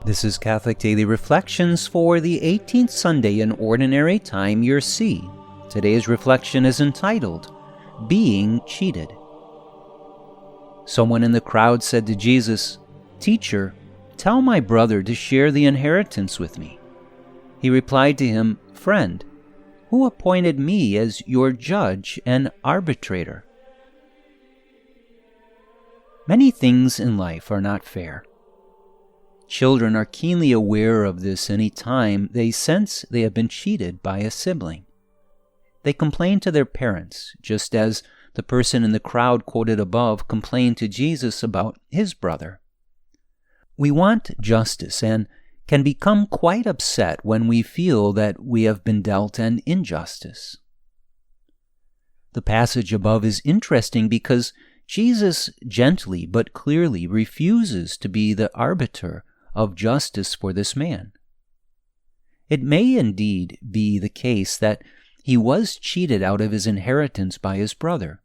This is Catholic Daily Reflections for the 18th Sunday in Ordinary Time, Year C. Today's reflection is entitled, Being Cheated. Someone in the crowd said to Jesus, "Teacher, tell my brother to share the inheritance with me." He replied to him, "Friend, who appointed me as your judge and arbitrator?" Many things in life are not fair. Children are keenly aware of this any time they sense they have been cheated by a sibling. They complain to their parents, just as the person in the crowd quoted above complained to Jesus about his brother. We want justice and can become quite upset when we feel that we have been dealt an injustice. The passage above is interesting because Jesus gently but clearly refuses to be the arbiter of justice for this man. It may indeed be the case that he was cheated out of his inheritance by his brother.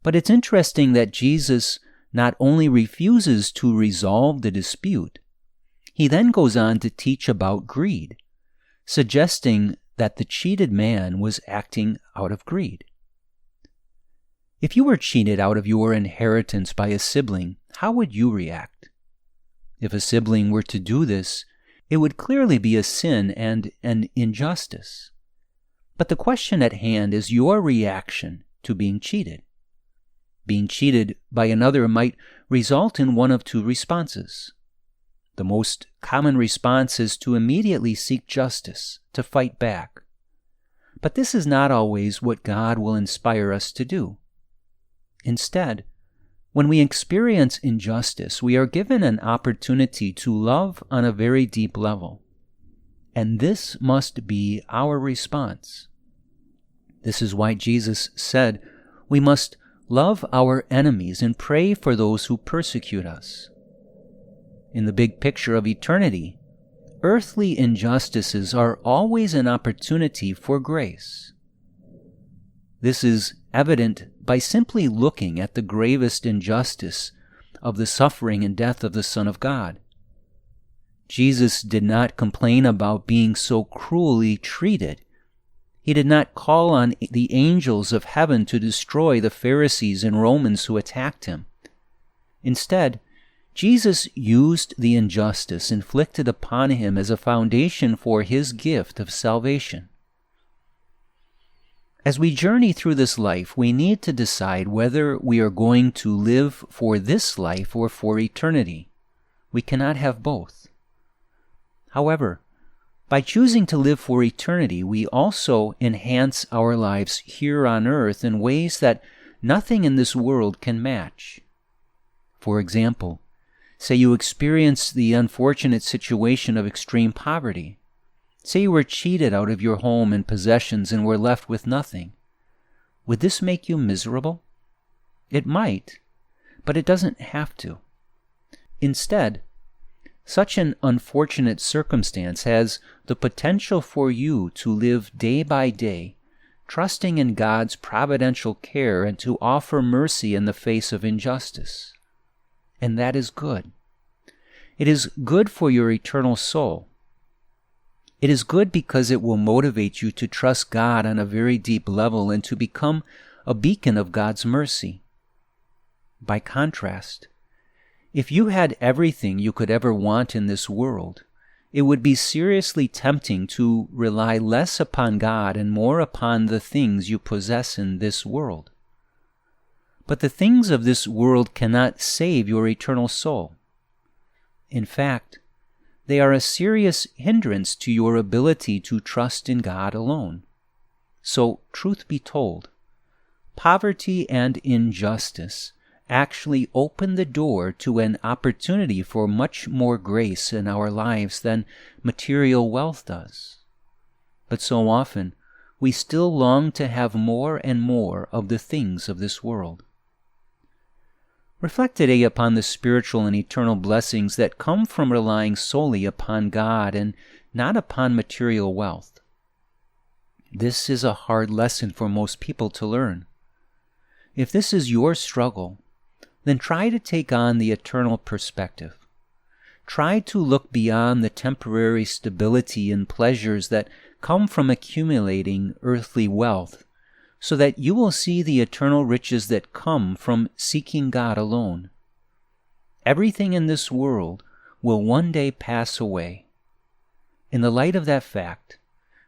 But it's interesting that Jesus not only refuses to resolve the dispute, he then goes on to teach about greed, suggesting that the cheated man was acting out of greed. If you were cheated out of your inheritance by a sibling, how would you react? If a sibling were to do this, it would clearly be a sin and an injustice. But the question at hand is your reaction to being cheated. Being cheated by another might result in one of two responses. The most common response is to immediately seek justice, to fight back. But this is not always what God will inspire us to do. Instead, when we experience injustice, we are given an opportunity to love on a very deep level. And this must be our response. This is why Jesus said we must love our enemies and pray for those who persecute us. In the big picture of eternity, earthly injustices are always an opportunity for grace. This is evident by simply looking at the gravest injustice of the suffering and death of the Son of God. Jesus did not complain about being so cruelly treated. He did not call on the angels of heaven to destroy the Pharisees and Romans who attacked him. Instead, Jesus used the injustice inflicted upon him as a foundation for his gift of salvation. As we journey through this life, we need to decide whether we are going to live for this life or for eternity. We cannot have both. However, by choosing to live for eternity, we also enhance our lives here on earth in ways that nothing in this world can match. For example, say you experience the unfortunate situation of extreme poverty. Say you were cheated out of your home and possessions and were left with nothing. Would this make you miserable? It might, but it doesn't have to. Instead, such an unfortunate circumstance has the potential for you to live day by day, trusting in God's providential care and to offer mercy in the face of injustice. And that is good. It is good for your eternal soul. It is good because it will motivate you to trust God on a very deep level and to become a beacon of God's mercy. By contrast, if you had everything you could ever want in this world, it would be seriously tempting to rely less upon God and more upon the things you possess in this world. But the things of this world cannot save your eternal soul. In fact, they are a serious hindrance to your ability to trust in God alone. So, truth be told, poverty and injustice actually open the door to an opportunity for much more grace in our lives than material wealth does. But so often, we still long to have more and more of the things of this world. Reflect today upon the spiritual and eternal blessings that come from relying solely upon God and not upon material wealth. This is a hard lesson for most people to learn. If this is your struggle, then try to take on the eternal perspective. try to look beyond the temporary stability and pleasures that come from accumulating earthly wealth, so that you will see the eternal riches that come from seeking God alone. Everything in this world will one day pass away. In the light of that fact,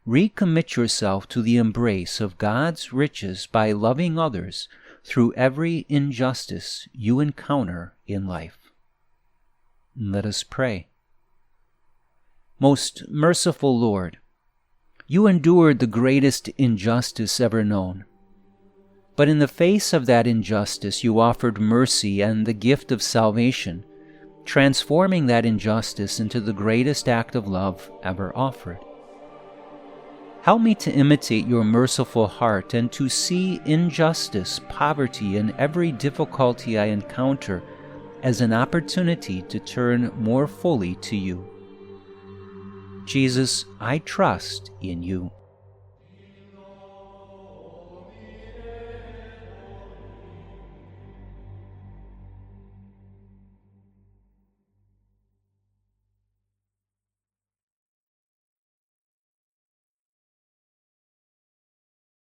recommit yourself to the embrace of God's riches by loving others through every injustice you encounter in life. Let us pray. Most merciful Lord, you endured the greatest injustice ever known. But in the face of that injustice, you offered mercy and the gift of salvation, transforming that injustice into the greatest act of love ever offered. Help me to imitate your merciful heart and to see injustice, poverty, and every difficulty I encounter as an opportunity to turn more fully to you. Jesus, I trust in you.